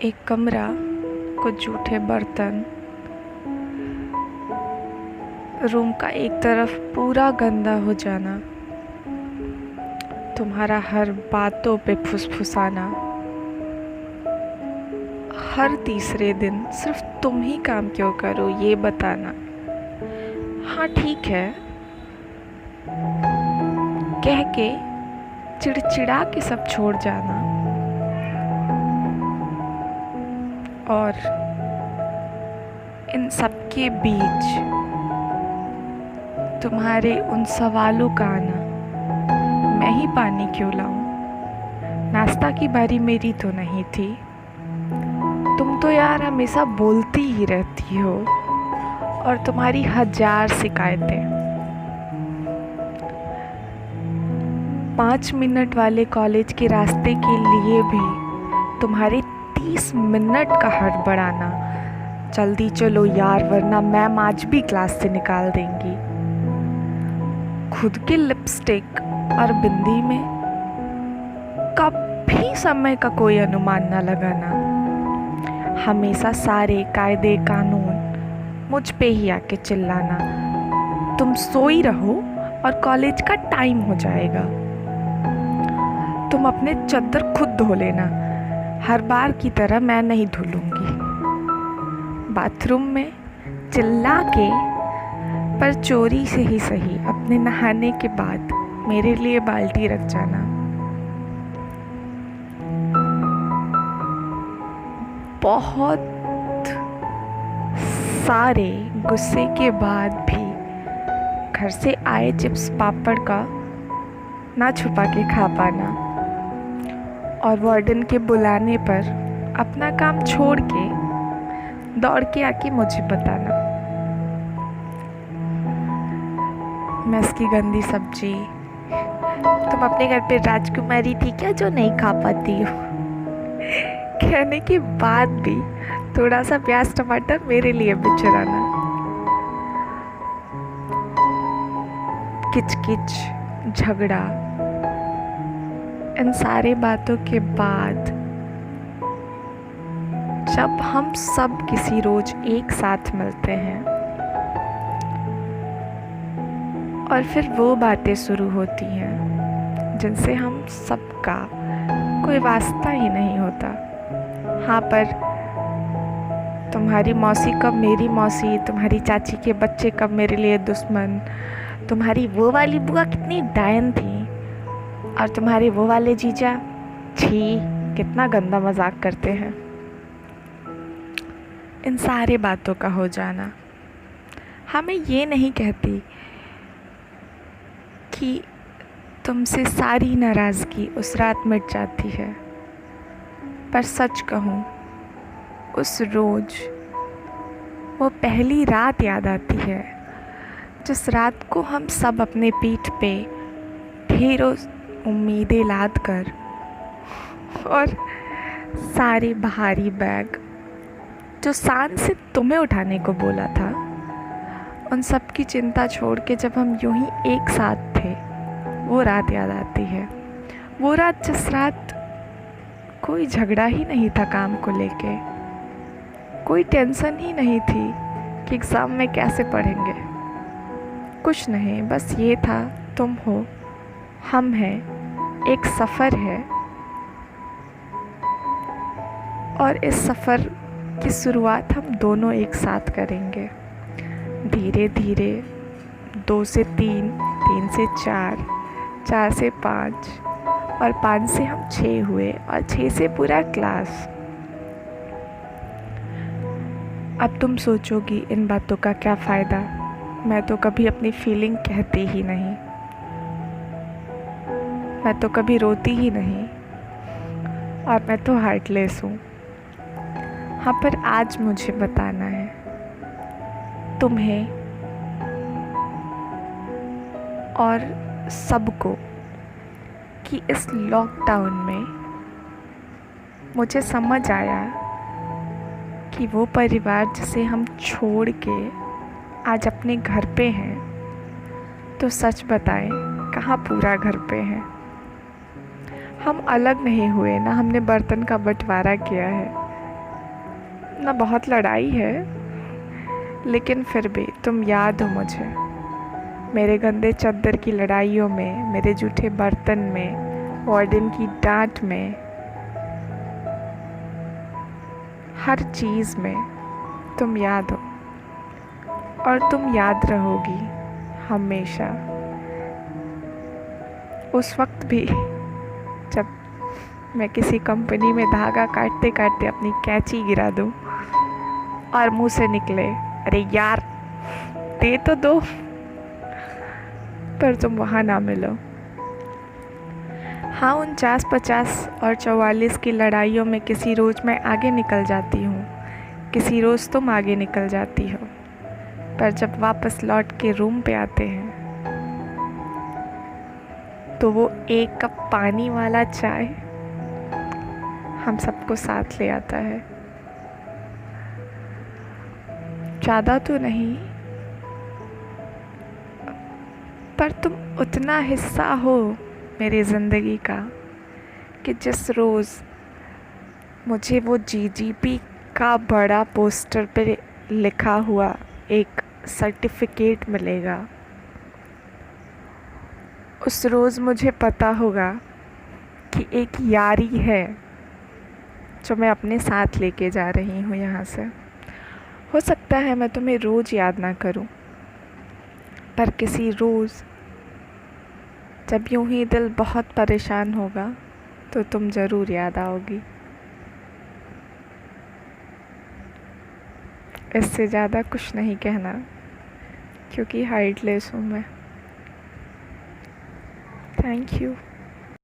एक कमरा, कुछ जूठे बर्तन, रूम का एक तरफ पूरा गंदा हो जाना, तुम्हारा हर बातों पे फुसफुसाना, हर तीसरे दिन सिर्फ तुम ही काम क्यों करो ये बताना। हाँ ठीक है कह के चिड़चिड़ा के सब छोड़ जाना, और इन सब के बीच तुम्हारे उन सवालों का आना, मैं ही पानी क्यों लाऊं, नाश्ता की बारी मेरी तो नहीं थी, तुम तो यार हमेशा बोलती ही रहती हो, और तुम्हारी 1000 शिकायतें। 5 मिनट वाले कॉलेज के रास्ते के लिए भी तुम्हारे 30 मिनट का हड़बड़ाना, जल्दी चलो यार वरना मैम आज भी क्लास से निकाल देंगी। खुद के लिपस्टिक और बिंदी में कभी समय का कोई अनुमान न लगाना, हमेशा सारे कायदे कानून मुझ पे ही आके चिल्लाना, तुम सोई रहो और कॉलेज का टाइम हो जाएगा, तुम अपने चद्दर खुद धो लेना, हर बार की तरह मैं नहीं धुलूंगी। बाथरूम में चिल्ला के पर चोरी से ही सही अपने नहाने के बाद मेरे लिए बाल्टी रख जाना। बहुत सारे गुस्से के बाद भी घर से आए चिप्स पापड़ का ना छुपा के खा पाना, और वार्डन के बुलाने पर अपना काम छोड़ के दौड़ के आके मुझे बताना। मेस की गंदी सब्जी, तुम अपने घर पे राजकुमारी थी क्या जो नहीं खा पाती हो, कहने के बाद भी थोड़ा सा प्याज टमाटर मेरे लिए भी चुराना। किच झगड़ा, इन सारे बातों के बाद जब हम सब किसी रोज एक साथ मिलते हैं और फिर वो बातें शुरू होती हैं जिनसे हम सबका कोई वास्ता ही नहीं होता। हाँ पर तुम्हारी मौसी कब मेरी मौसी, तुम्हारी चाची के बच्चे कब मेरे लिए दुश्मन, तुम्हारी वो वाली बुआ कितनी डायन थी, और तुम्हारे वो वाले जीजा छी कितना गंदा मजाक करते हैं। इन सारे बातों का हो जाना, हमें ये नहीं कहती कि तुमसे सारी नाराज़गी उस रात मिट जाती है, पर सच कहूँ उस रोज़ वो पहली रात याद आती है जिस रात को हम सब अपने पीठ पे ढेरों उम्मीदें लाद कर और सारे भारी बैग जो शान से तुम्हें उठाने को बोला था, उन सब की चिंता छोड़ के जब हम यूं ही एक साथ थे, वो रात याद आती है। वो रात जिस रात कोई झगड़ा ही नहीं था काम को लेके, कोई टेंशन ही नहीं थी कि एग्ज़ाम में कैसे पढ़ेंगे, कुछ नहीं, बस ये था तुम हो, हम हैं, एक सफ़र है, और इस सफ़र की शुरुआत हम दोनों एक साथ करेंगे। धीरे धीरे 2 से 3, 3 से 4, 4 से 5, और 5 से हम 6 हुए, और 6 से पूरा क्लास। अब तुम सोचोगी इन बातों का क्या फ़ायदा, मैं तो कभी अपनी फीलिंग कहती ही नहीं, मैं तो कभी रोती ही नहीं, और मैं तो हार्टलेस हूँ। हाँ पर आज मुझे बताना है तुम्हें और सबको कि इस लॉकडाउन में मुझे समझ आया कि वो परिवार जिसे हम छोड़ के आज अपने घर पे हैं, तो सच बताएं कहाँ पूरा घर पे हैं। हम अलग नहीं हुए ना, हमने बर्तन का बंटवारा किया है, ना बहुत लड़ाई है, लेकिन फिर भी तुम याद हो मुझे। मेरे गंदे चद्दर की लड़ाइयों में, मेरे जूठे बर्तन में, वार्डन की डांट में, हर चीज़ में तुम याद हो। और तुम याद रहोगी हमेशा। उस वक्त भी जब मैं किसी कंपनी में धागा काटते काटते अपनी कैंची गिरा दूं और मुंह से निकले, अरे यार दे तो दो, पर तुम वहाँ ना मिलो। हाँ, 49, 50 और 44 की लड़ाइयों में किसी रोज़ मैं आगे निकल जाती हूँ, किसी रोज़ तुम आगे निकल जाती हो। पर जब वापस लौट के रूम पे आते हैं तो वो एक कप पानी वाला चाय हम सबको साथ ले आता है। ज़्यादा तो नहीं, पर तुम उतना हिस्सा हो मेरी ज़िंदगी का कि जिस रोज़ मुझे वो जीजीपी का बड़ा पोस्टर पे लिखा हुआ एक सर्टिफिकेट मिलेगा, उस रोज़ मुझे पता होगा कि एक यारी है जो मैं अपने साथ लेके जा रही हूँ यहाँ से। हो सकता है मैं तुम्हें रोज़ याद ना करूँ, पर किसी रोज़ जब यूं ही दिल बहुत परेशान होगा तो तुम ज़रूर याद आओगी। इससे ज़्यादा कुछ नहीं कहना, क्योंकि हार्टलेस हूँ मैं। Thank you.